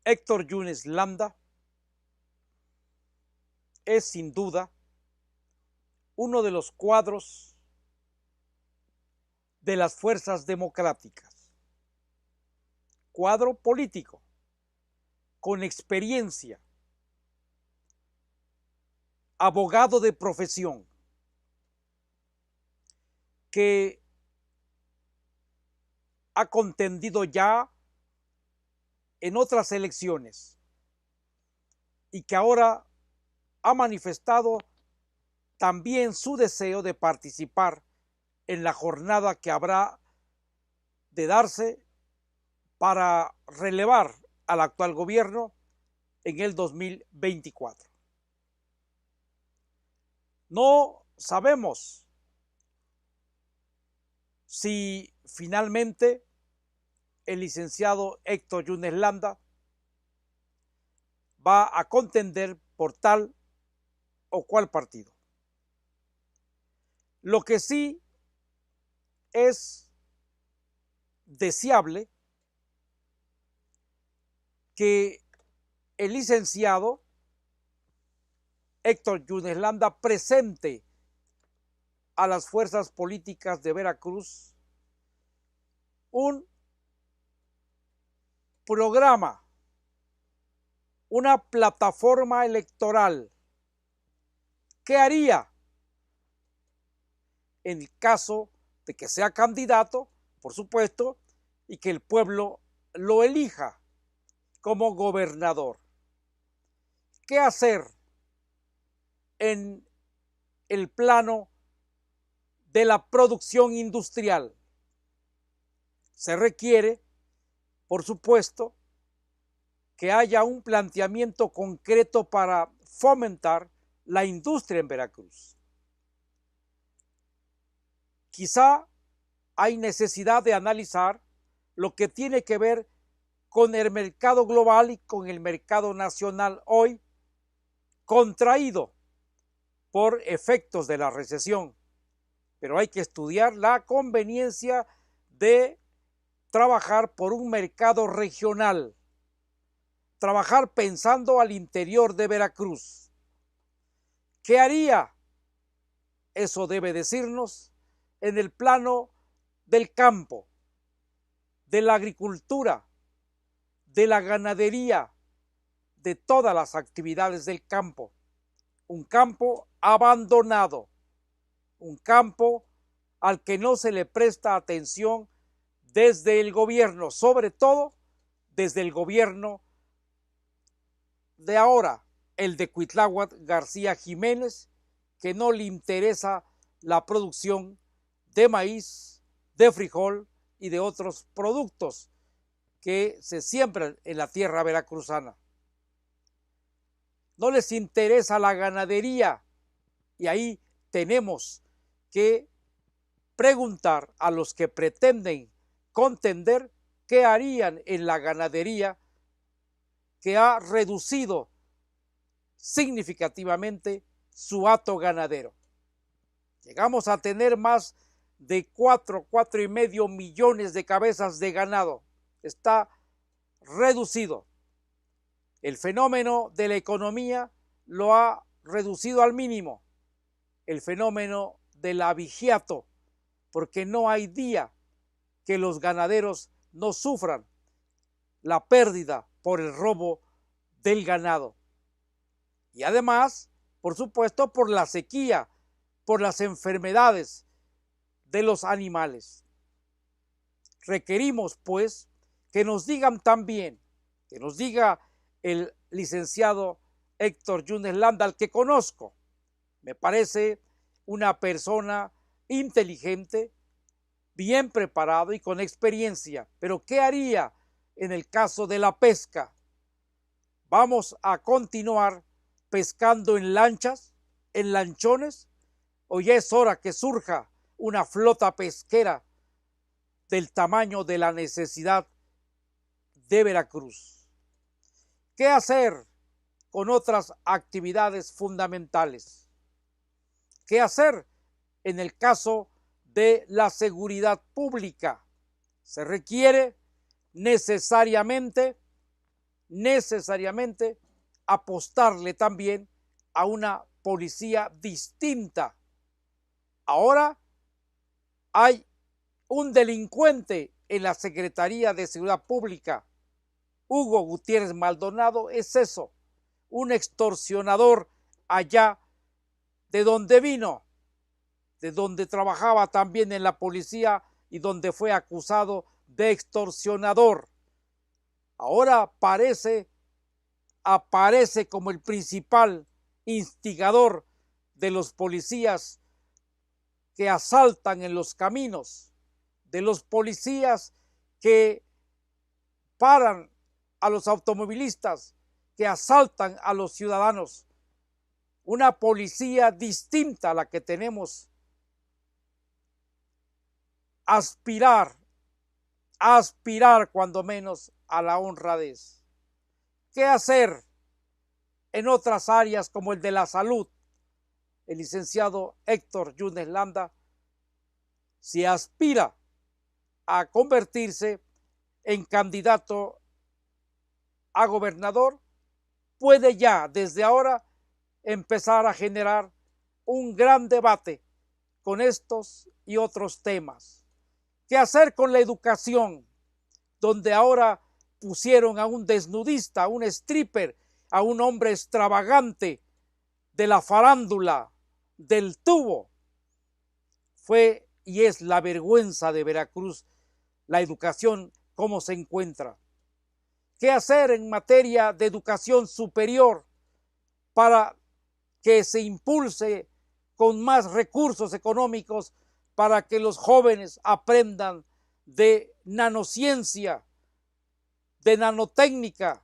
Héctor Yunes Landa es sin duda uno de los cuadros de las fuerzas democráticas, cuadro político, con experiencia, abogado de profesión, que ha contendido ya en otras elecciones y que ahora ha manifestado también su deseo de participar en la jornada que habrá de darse para relevar al actual gobierno en el 2024. No sabemos si finalmente el licenciado Héctor Yunes Landa va a contender por tal o cual partido. Lo que sí es deseable que el licenciado Héctor Yunes Landa presente a las fuerzas políticas de Veracruz un programa, una plataforma electoral. ¿Qué haría en el caso de que sea candidato, por supuesto, y que el pueblo lo elija como gobernador? ¿Qué hacer en el plano de la producción industrial? Se requiere, por supuesto, que haya un planteamiento concreto para fomentar la industria en Veracruz. Quizá hay necesidad de analizar lo que tiene que ver con el mercado global y con el mercado nacional hoy contraído por efectos de la recesión, pero hay que estudiar la conveniencia de trabajar por un mercado regional, trabajar pensando al interior de Veracruz. ¿Qué haría? Eso debe decirnos en el plano del campo, de la agricultura, de la ganadería, de todas las actividades del campo. Un campo abandonado, un campo al que no se le presta atención desde el gobierno, sobre todo desde el gobierno de ahora, el de Cuitláhuac García Jiménez, que no le interesa la producción de maíz, de frijol y de otros productos que se siembran en la tierra veracruzana. No les interesa la ganadería y ahí tenemos que preguntar a los que pretenden contender qué harían en la ganadería, que ha reducido significativamente su hato ganadero. Llegamos a tener más de 4,5 millones de cabezas de ganado. Está reducido. El fenómeno de la economía lo ha reducido al mínimo. El fenómeno del abigeato, porque no hay día que los ganaderos no sufran la pérdida por el robo del ganado. Y además, por supuesto, por la sequía, por las enfermedades de los animales. Requerimos, pues, que nos digan también, que nos diga el licenciado Héctor Yunes Landa, al que conozco. Me parece una persona inteligente, bien preparado y con experiencia. Pero ¿qué haría en el caso de la pesca? ¿Vamos a continuar pescando en lanchas, en lanchones? ¿O ya es hora que surja una flota pesquera del tamaño de la necesidad de Veracruz? ¿Qué hacer con otras actividades fundamentales? ¿Qué hacer en el caso de la seguridad pública? Se requiere necesariamente necesariamente apostarle también a una policía distinta. Ahora hay un delincuente en la Secretaría de Seguridad Pública. Hugo Gutiérrez Maldonado es eso, un extorsionador allá de donde vino, de donde trabajaba también en la policía y donde fue acusado de extorsionador. Ahora aparece como el principal instigador de los policías que asaltan en los caminos, de los policías que paran a los automovilistas, que asaltan a los ciudadanos. Una policía distinta a la que tenemos. Aspirar cuando menos a la honradez. ¿Qué hacer en otras áreas como el de la salud? El licenciado Héctor Yunes Landa, si aspira a convertirse en candidato a gobernador, puede ya desde ahora empezar a generar un gran debate con estos y otros temas. ¿Qué hacer con la educación? Donde ahora pusieron a un desnudista, a un stripper, a un hombre extravagante de la farándula, del tubo. Fue y es la vergüenza de Veracruz, la educación, cómo se encuentra. ¿Qué hacer en materia de educación superior para que se impulse con más recursos económicos para que los jóvenes aprendan de nanociencia, de nanotécnica,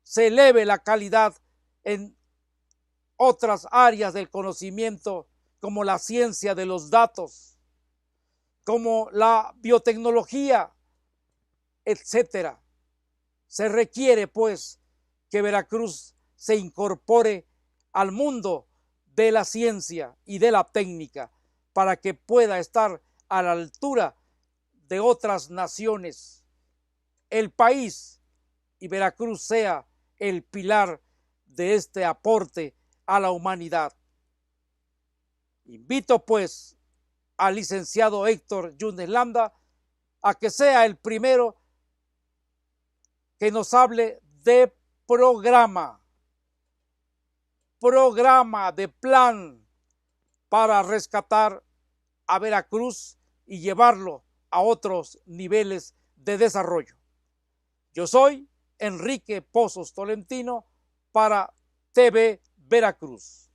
se eleve la calidad en otras áreas del conocimiento como la ciencia de los datos, como la biotecnología, etcétera? Se requiere, pues, que Veracruz se incorpore al mundo de la ciencia y de la técnica para que pueda estar a la altura de otras naciones. El país y Veracruz sea el pilar de este aporte a la humanidad. Invito, pues, al licenciado Héctor Yunes Landa a que sea el primero que nos hable de programa, de plan para rescatar a Veracruz y llevarlo a otros niveles de desarrollo. Yo soy Enrique Pozos Tolentino para TV Veracruz.